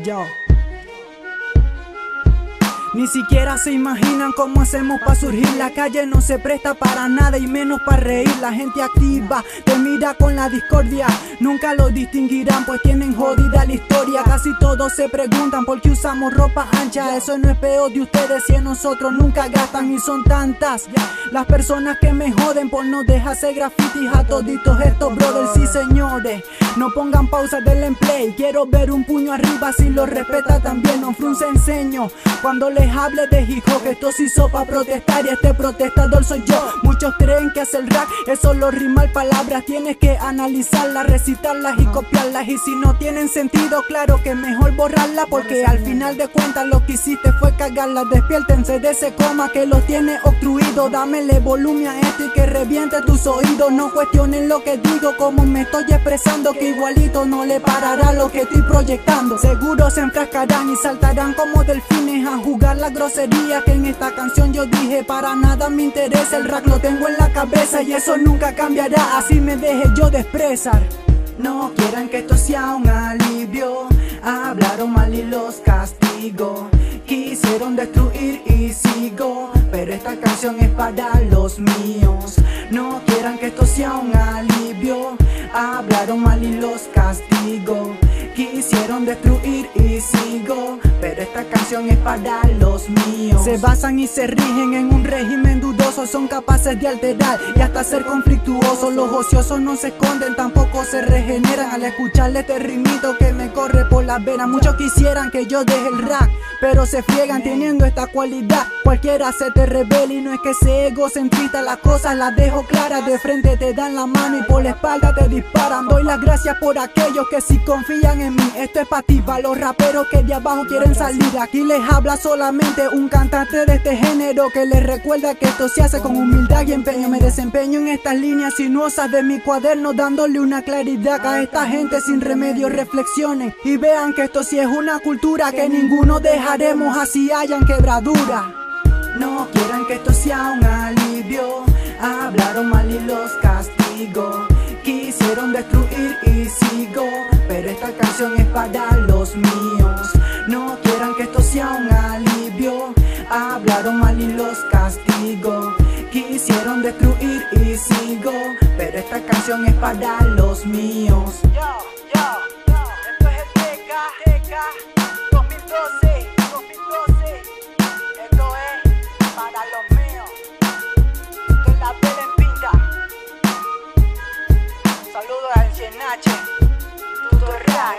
Yo. Ni siquiera se imaginan cómo hacemos para surgir. La calle no se presta para nada y menos para reír. La gente activa te mira con la discordia. Nunca lo distinguirán pues tienen jodida la historia. Casi todos se preguntan por qué usamos ropa ancha. Eso no es peor de ustedes si en nosotros nunca gastan. Y son tantas las personas que me joden por no dejarse grafitis a toditos estos brothers. Sí señores, no pongan pausa del emplay. Quiero ver un puño arriba si lo respeta también. No fruncen ceño cuando les hable de hijo, que esto se hizo pa' protestar y este protestador soy yo. Muchos creen que hacer rap es solo rimar palabras. Tienes que analizarlas, recitarlas y copiarlas. Y si no tienen sentido, claro que mejor borrarlas, porque al final de cuentas lo que hiciste fue cagarlas. Despiértense de ese coma que los tiene obstruido. Dámele volumen a esto y que reviente tus oídos. No cuestionen lo que digo, como me estoy expresando, que igualito no le parará lo que estoy proyectando. Seguro se enfrascarán y saltarán como delfines a jugar la grosería que en esta canción yo dije. Para nada me interesa, el rap lo tengo en la cabeza y eso nunca cambiará, así me deje yo de expresar. No quieran que esto sea un alivio, hablaron mal y los castigo. Quisieron destruir y sigo, pero esta canción es para los míos. No quieran que esto sea un alivio, hablaron mal y los castigo. Quisieron destruir y sigo, pero esta canción es para los míos. Se basan y se rigen en un régimen dudoso. Son capaces de alterar y hasta ser conflictuosos. Los ociosos no se esconden, tampoco se regeneran al escucharle este ritmito que me corre por las venas. Muchos quisieran que yo deje el rap, pero se friegan teniendo esta cualidad. Cualquiera se te revela y no es que sea egocentrista. Las cosas las dejo claras, de frente te dan la mano y por la espalda te disparan. Doy las gracias por aquellos que sí confían en mí. Esto es para ti, para los raperos que de abajo quieren salir. Aquí les habla solamente un cantante de este género, que les recuerda que esto se hace con humildad y empeño. Me desempeño en estas líneas sinuosas de mi cuaderno, dándole una claridad a esta gente sin remedio. Reflexionen y vean que esto sí es una cultura que ninguno dejaremos así hayan quebradura. No quieran que esto sea un alivio, hablaron mal y los castigo. Quisieron destruir y sigo, pero esta canción es para los míos. No quieran que esto sea un alivio, hablaron mal y los castigo. Quisieron destruir y sigo, pero esta canción es para los míos. Esto es el TK 2012. Esto es para los míos. Esto es la vela en pinta. Saludos al CNH. Tuto Rap,